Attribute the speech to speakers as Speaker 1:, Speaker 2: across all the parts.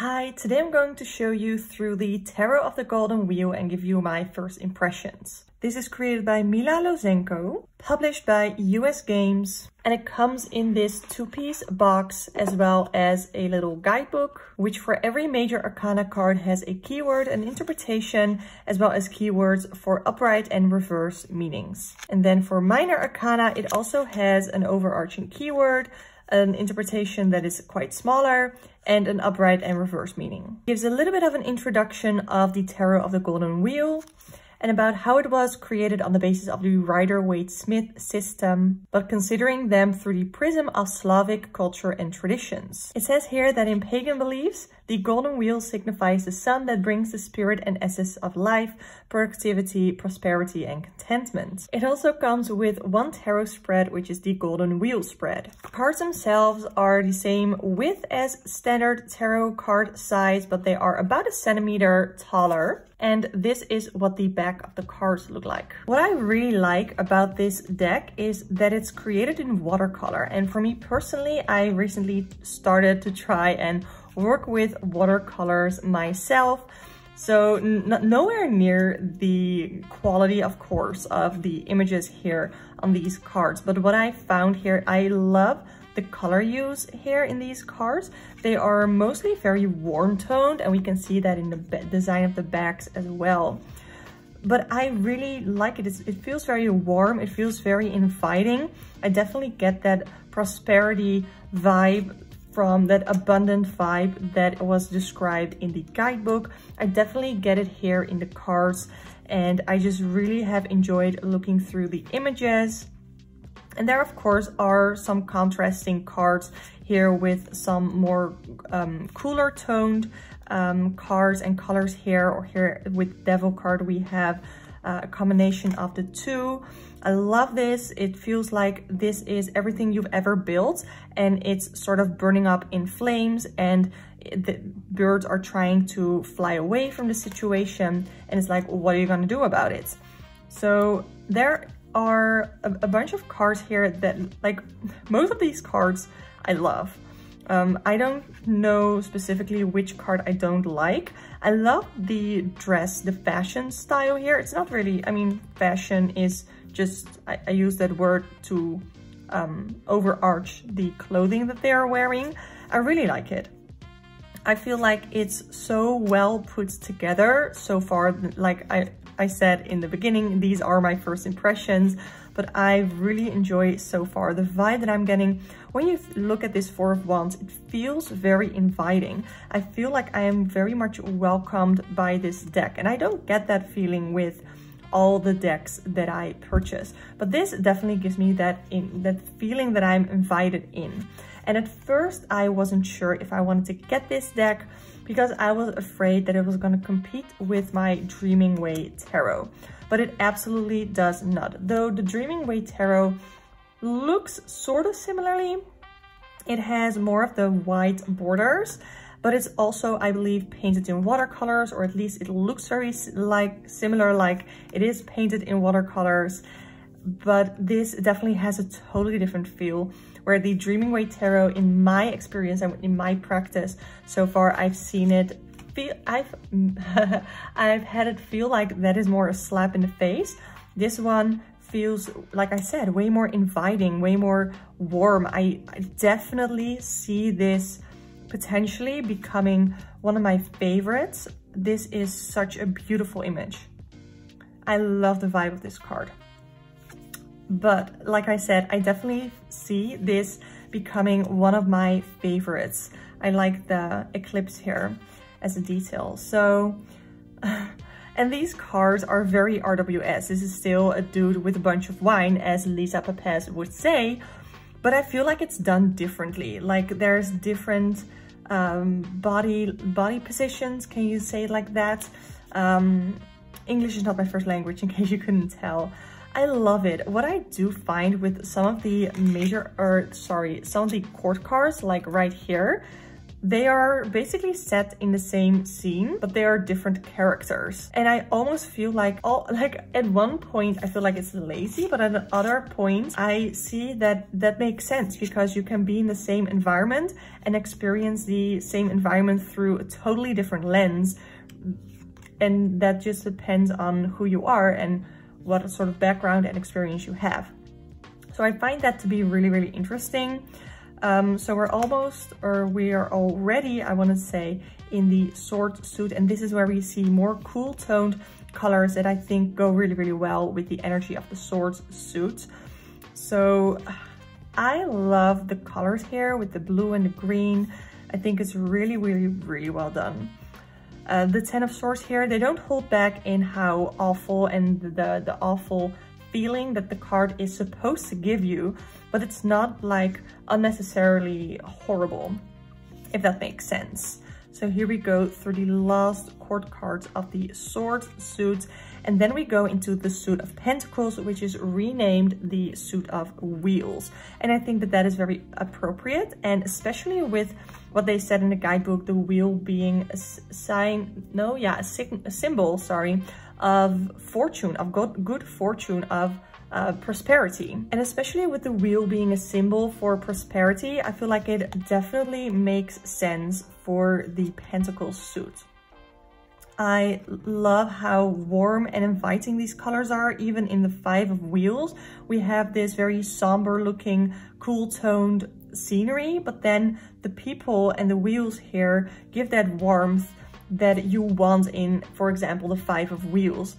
Speaker 1: Hi, today I'm going to show you through the Tarot of the Golden Wheel and give you my first impressions. This is created by Mila Lozenko, published by US Games, and it comes in this two-piece box as well as a little guidebook, which for every major arcana card has a keyword, an interpretation, as well as keywords for upright and reverse meanings. And then for minor arcana, it also has an overarching keyword, an interpretation that is quite smaller, and an upright and reverse meaning. It gives a little bit of an introduction of the Tarot of the Golden Wheel and about how it was created on the basis of the Rider-Waite-Smith system, but considering them through the prism of Slavic culture and traditions. It says here that in pagan beliefs, the golden wheel signifies the sun that brings the spirit and essence of life, productivity, prosperity, and contentment. It also comes with one tarot spread, which is the golden wheel spread. The cards themselves are the same width as standard tarot card size, but they are about a centimeter taller. And this is what the back of the cards look like. What I really like about this deck is that it's created in watercolor. And for me personally, I recently started to try and work with watercolors myself. So nowhere near the quality, of course, of the images here on these cards. But what I found here, I love the color use here in these cards. They are mostly very warm toned, and we can see that in the design of the backs as well. But I really like it. It feels very warm. It feels very inviting. I definitely get that prosperity vibe from that abundant vibe that was described in the guidebook. I definitely get it here in the cards, and I just really have enjoyed looking through the images. And there, of course, are some contrasting cards here with some more cooler toned cards and colors here. Or here with Devil card, we have a combination of the two. I love this. It feels like this is everything you've ever built, and it's sort of burning up in flames, and the birds are trying to fly away from the situation. And it's like, what are you going to do about it? So there are a bunch of cards here that, like, most of these cards I love. I don't know specifically which card I don't like. I love the dress, the fashion style here. It's not really, I mean, fashion is just, I use that word to overarch the clothing that they are wearing. I really like it. I feel like it's so well put together so far. Like I said in the beginning, these are my first impressions, but I really enjoy so far the vibe that I'm getting. When you look at this Four of Wands, it feels very inviting. I feel like I am very much welcomed by this deck, and I don't get that feeling with all the decks that I purchase, but this definitely gives me that feeling that I'm invited in. And at first I wasn't sure if I wanted to get this deck because I was afraid that it was going to compete with my Dreaming Way Tarot, but it absolutely does not. Though the Dreaming Way Tarot looks sort of similarly, it has more of the white borders, but it's also, I believe, painted in watercolors, or at least it looks very similar, like it is painted in watercolors. But this definitely has a totally different feel, where the Dreaming Way Tarot, in my experience and in my practice so far, I've seen it feel, I've had it feel like that is more a slap in the face. This one feels, like I said, way more inviting, way more warm. I definitely see this potentially becoming one of my favorites. This is such a beautiful image. I love the vibe of this card. But like I said, I definitely see this becoming one of my favorites. I like the eclipse here as a detail. So, and these cards are very RWS. This is still a dude with a bunch of wine, as Lisa Pepez would say, but I feel like it's done differently. Like there's different body positions. Can you say it like that? English is not my first language, in case you couldn't tell. I love it. What I do find with some of the some of the court cards, like right here, They are basically set in the same scene, but they are different characters. And I almost feel like, at one point I feel like it's lazy, but at other points I see that that makes sense, because you can be in the same environment and experience the same environment through a totally different lens. And that just depends on who you are and what sort of background and experience you have. So I find that to be really, really interesting. So we are already, I want to say, in the sword suit, and this is where we see more cool toned colors that I think go really, really well with the energy of the sword suit. So I love the colors here with the blue and the green. I think it's really, really, really well done. The 10 of Swords here, they don't hold back in how awful and the awful feeling that the card is supposed to give you, but it's not like unnecessarily horrible, if that makes sense. So here we go through the last court cards of the sword suit, and then we go into the suit of pentacles, which is renamed the suit of wheels. And I think that that is very appropriate, and especially with what they said in the guidebook, the wheel being a symbol, sorry, of fortune, of good fortune, of prosperity. And especially with the wheel being a symbol for prosperity, I feel like it definitely makes sense for the Pentacles suit. I love how warm and inviting these colors are. Even in the 5 of Wheels, we have this very somber looking, cool toned scenery, but then the people and the wheels here give that warmth that you want in, for example, the 5 of Wheels.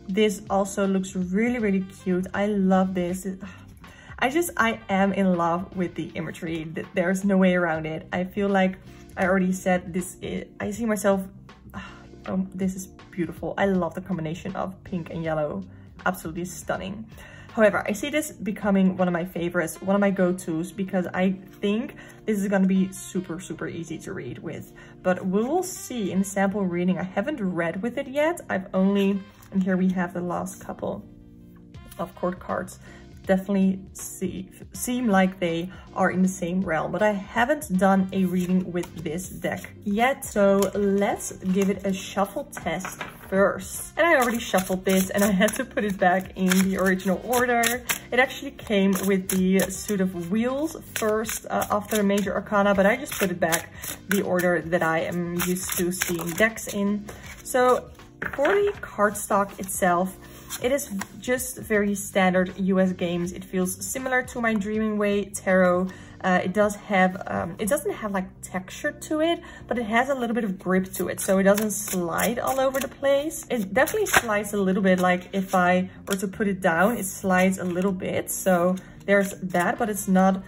Speaker 1: This also looks really, really cute. I love this. I am in love with the imagery. There's no way around it. I feel like I already said this. I see myself. Oh, this is beautiful. I love the combination of pink and yellow. Absolutely stunning. However, I see this becoming one of my favorites, one of my go-tos, because I think this is going to be super, super easy to read with. But we will see in the sample reading. I haven't read with it yet. I've only, and here we have the last couple of court cards. Definitely seem like they are in the same realm, but I haven't done a reading with this deck yet. So let's give it a shuffle test first. And I already shuffled this and I had to put it back in the original order. It actually came with the suit of wheels first after the major arcana, but I just put it back the order that I am used to seeing decks in. So for the cardstock itself, it is just very standard US games. It feels similar to my Dreaming Way tarot. It doesn't have like texture to it, but it has a little bit of grip to it, so it doesn't slide all over the place. It definitely slides a little bit, like if I were to put it down, it slides a little bit. So there's that, but it's not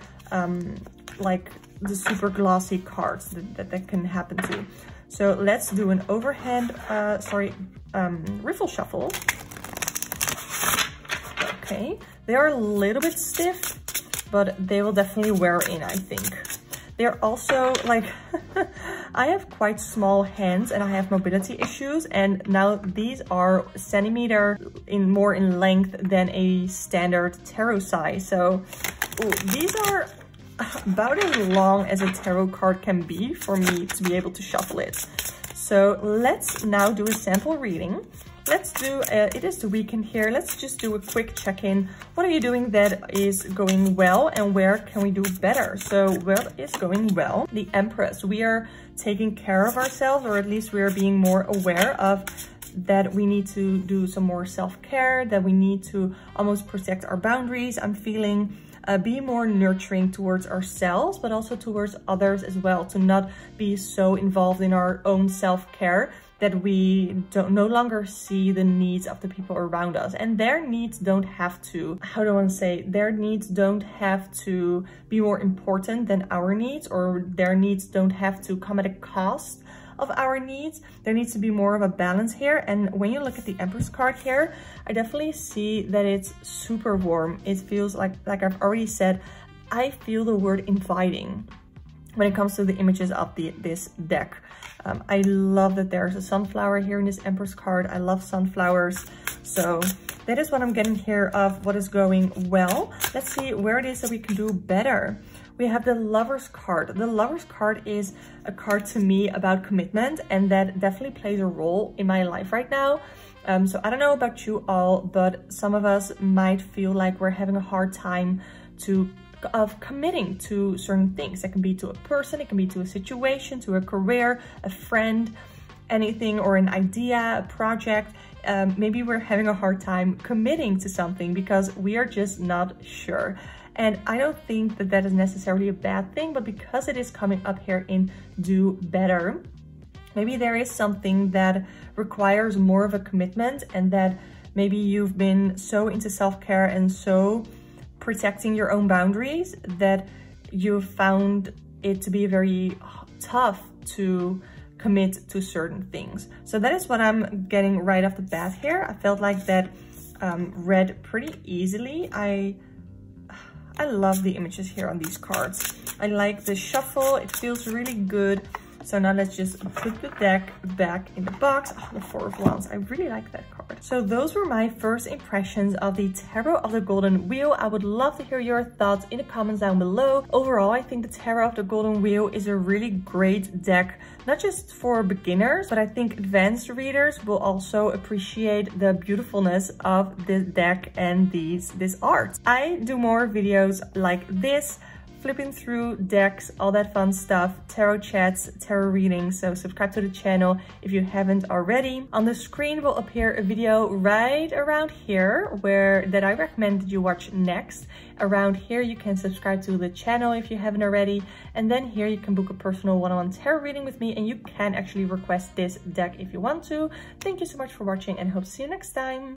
Speaker 1: like the super glossy cards that can happen to. So let's do an overhand, riffle shuffle. Okay, they are a little bit stiff, but they will definitely wear in, I think. They're also like, I have quite small hands and I have mobility issues, and now these are centimeter more in length than a standard tarot size. So these are about as long as a tarot card can be for me to be able to shuffle it. So let's now do a sample reading. Let's do, it is the weekend here. Let's just do a quick check-in. What are you doing that is going well, and where can we do better? So what is going well? The Empress. We are taking care of ourselves, or at least we are being more aware of that we need to do some more self-care, that we need to almost protect our boundaries. I'm feeling be more nurturing towards ourselves, but also towards others as well, to not be so involved in our own self-care that we no longer see the needs of the people around us. And their needs don't have to, how do I want to say, their needs don't have to be more important than our needs, or their needs don't have to come at a cost of our needs. There needs to be more of a balance here. And when you look at the Empress card here, I definitely see that it's super warm. It feels like I've already said, I feel the word inviting when it comes to the images of this deck. I love that there's a sunflower here in this Empress card. I love sunflowers. So that is what I'm getting here of what is going well. Let's see where it is that we can do better. we have the Lover's card. The Lover's card is a card to me about commitment, and that definitely plays a role in my life right now. So I don't know about you all, but some of us might feel like we're having a hard time of committing to certain things. It can be to a person, it can be to a situation, to a career, a friend, anything, or an idea, a project. Maybe we're having a hard time committing to something because we are just not sure. And I don't think that that is necessarily a bad thing, but because it is coming up here in Do Better, maybe there is something that requires more of a commitment, and that maybe you've been so into self-care and so protecting your own boundaries that you've found it to be very tough to commit to certain things. So that is what I'm getting right off the bat here. I felt like that read pretty easily. I love the images here on these cards. I like the shuffle, it feels really good. So now let's just put the deck back in the box. Oh, the Four of Wands, I really like that card. So those were my first impressions of the Tarot of the Golden Wheel. I would love to hear your thoughts in the comments down below. Overall, I think the Tarot of the Golden Wheel is a really great deck, not just for beginners, but I think advanced readers will also appreciate the beautifulness of this deck and this art. I do more videos like this, flipping through decks, all that fun stuff, tarot chats, tarot readings, so subscribe to the channel if you haven't already. On the screen will appear a video right around here that I recommend that you watch next. Around here you can subscribe to the channel if you haven't already, and then here you can book a personal one-on-one tarot reading with me, and you can actually request this deck if you want to. Thank you so much for watching, and hope to see you next time.